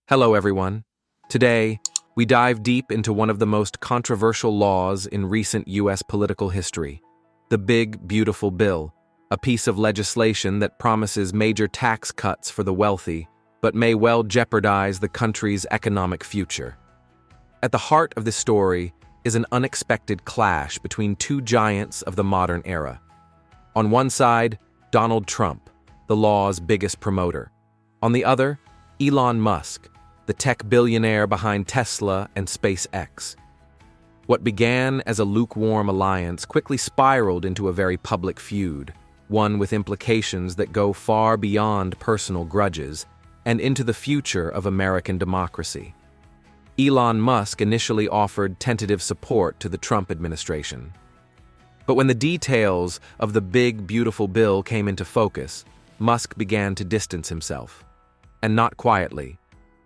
Hello, everyone. Today, we dive deep into one of the most controversial laws in recent U.S. political history, the Big Beautiful Bill, a piece of legislation that promises major tax cuts for the wealthy, but may well jeopardize the country's economic future. At the heart of this story is an unexpected clash between two giants of the modern era. On one side, Donald Trump, the law's biggest promoter. On the other, Elon Musk, the tech billionaire behind Tesla and SpaceX. What began as a lukewarm alliance quickly spiraled into a very public feud, one with implications that go far beyond personal grudges and into the future of American democracy. Elon Musk initially offered tentative support to the Trump administration. But when the details of the Big Beautiful Bill came into focus, Musk began to distance himself. And not quietly.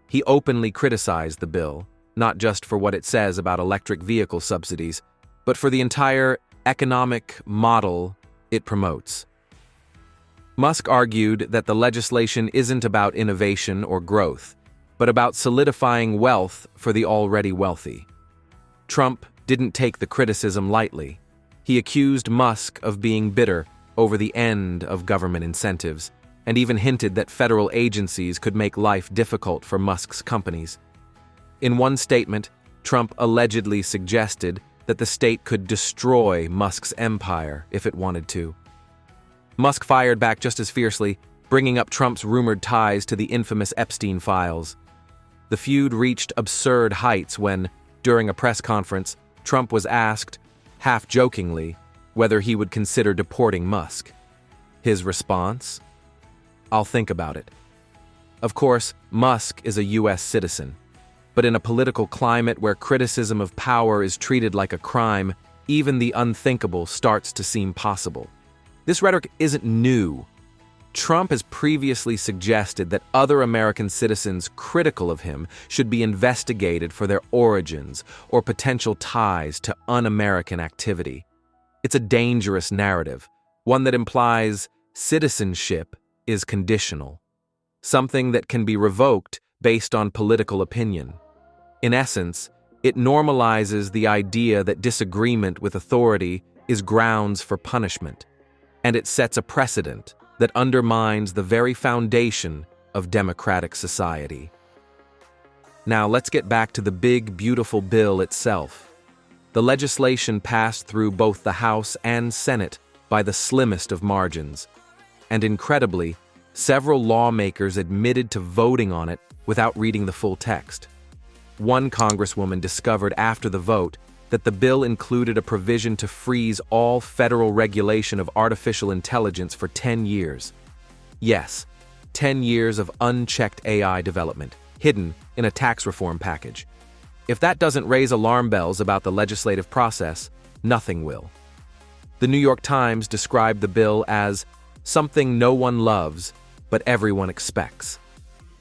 He openly criticized the bill, not just for what it says about electric vehicle subsidies, but for the entire economic model it promotes. Musk argued that the legislation isn't about innovation or growth, but about solidifying wealth for the already wealthy. Trump didn't take the criticism lightly. He accused Musk of being bitter over the end of government incentives, and even hinted that federal agencies could make life difficult for Musk's companies. In one statement, Trump allegedly suggested that the state could destroy Musk's empire if it wanted to. Musk fired back just as fiercely, bringing up Trump's rumored ties to the infamous Epstein files. The feud reached absurd heights when, during a press conference, Trump was asked, half-jokingly, whether he would consider deporting Musk. His response? "I'll think about it." Of course, Musk is a U.S. citizen. But in a political climate where criticism of power is treated like a crime, even the unthinkable starts to seem possible. This rhetoric isn't new. Trump has previously suggested that other American citizens critical of him should be investigated for their origins or potential ties to un-American activity. It's a dangerous narrative, one that implies citizenship is conditional, something that can be revoked based on political opinion. In essence, it normalizes the idea that disagreement with authority is grounds for punishment, and it sets a precedent that undermines the very foundation of democratic society. Now let's get back to the Big Beautiful Bill itself. The legislation passed through both the House and Senate by the slimmest of margins. And incredibly, several lawmakers admitted to voting on it without reading the full text. One congresswoman discovered after the vote that the bill included a provision to freeze all federal regulation of artificial intelligence for 10 years. Yes, 10 years of unchecked AI development, hidden in a tax reform package. If that doesn't raise alarm bells about the legislative process, nothing will. The New York Times described the bill as something no one loves, but everyone expects.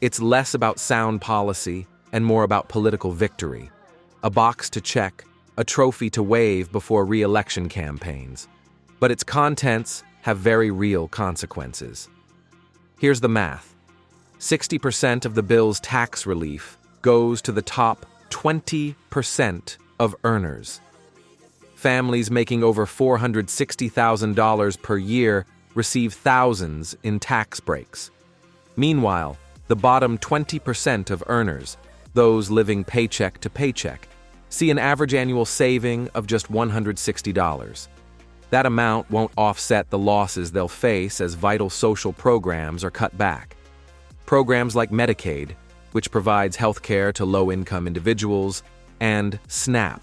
It's less about sound policy and more about political victory. A box to check, a trophy to wave before re-election campaigns. But its contents have very real consequences. Here's the math. 60% of the bill's tax relief goes to the top 20% of earners. Families making over $460,000 per year receive thousands in tax breaks. Meanwhile, the bottom 20% of earners, those living paycheck to paycheck, see an average annual saving of just $160. That amount won't offset the losses they'll face as vital social programs are cut back. Programs like Medicaid, which provides health care to low-income individuals, and SNAP,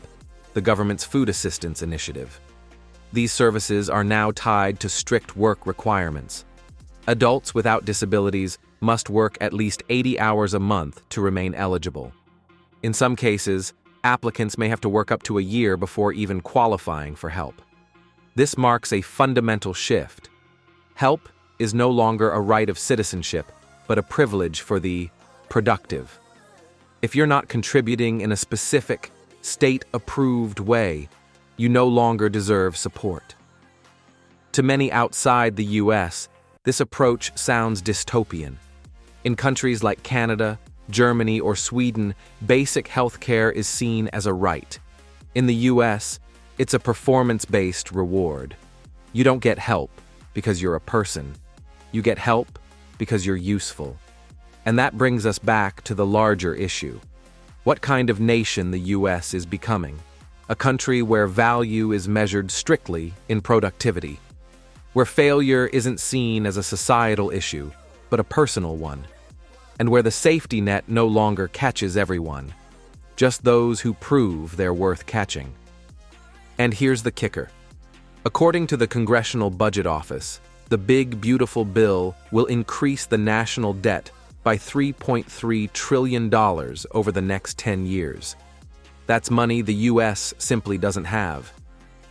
the government's food assistance initiative. These services are now tied to strict work requirements. Adults without disabilities must work at least 80 hours a month to remain eligible. In some cases, applicants may have to work up to a year before even qualifying for help. This marks a fundamental shift. Help is no longer a right of citizenship, but a privilege for the productive. If you're not contributing in a specific, state-approved way, you no longer deserve support. To many outside the U.S., this approach sounds dystopian. In countries like Canada, Germany, or Sweden, basic health care is seen as a right. In the US, it's a performance-based reward. You don't get help because you're a person. You get help because you're useful. And that brings us back to the larger issue. What kind of nation the US is becoming? A country where value is measured strictly in productivity, where failure isn't seen as a societal issue, but a personal one, and where the safety net no longer catches everyone, just those who prove they're worth catching. And here's the kicker. According to the Congressional Budget Office, the big, beautiful bill will increase the national debt by $3.3 trillion over the next 10 years. That's money the US simply doesn't have.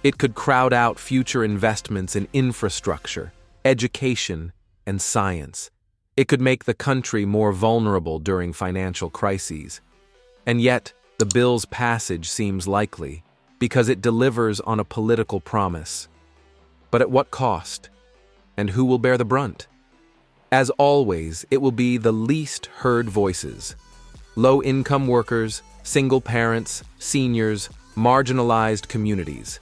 It could crowd out future investments in infrastructure, education, and science. It could make the country more vulnerable during financial crises. And yet, the bill's passage seems likely, because it delivers on a political promise. But at what cost? And who will bear the brunt? As always, it will be the least heard voices. Low-income workers, single parents, seniors, marginalized communities.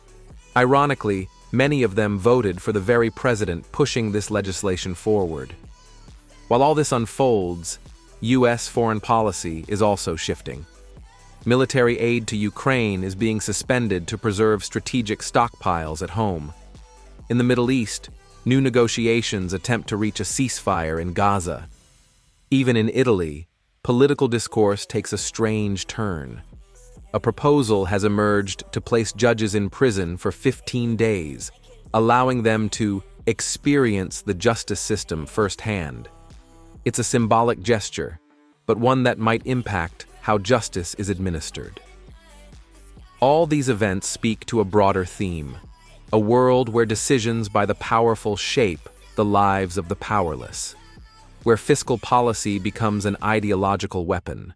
Ironically, many of them voted for the very president pushing this legislation forward. While all this unfolds, US foreign policy is also shifting. Military aid to Ukraine is being suspended to preserve strategic stockpiles at home. In the Middle East, new negotiations attempt to reach a ceasefire in Gaza. Even in Italy, political discourse takes a strange turn. A proposal has emerged to place judges in prison for 15 days, allowing them to experience the justice system firsthand. It's a symbolic gesture, but one that might impact how justice is administered. All these events speak to a broader theme, a world where decisions by the powerful shape the lives of the powerless, where fiscal policy becomes an ideological weapon,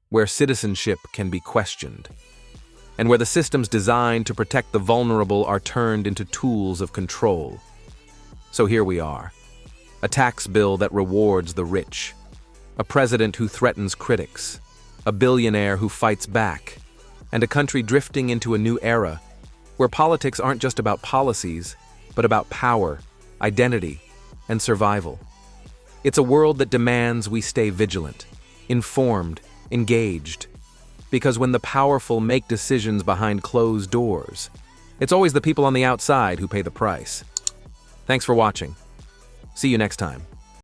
where citizenship can be questioned, and where the systems designed to protect the vulnerable are turned into tools of control. So here we are, a tax bill that rewards the rich, a president who threatens critics, a billionaire who fights back, and a country drifting into a new era where politics aren't just about policies, but about power, identity, and survival. It's a world that demands we stay vigilant, informed, engaged, because when the powerful make decisions behind closed doors, it's always the people on the outside who pay the price. Thanks for watching. See you next time.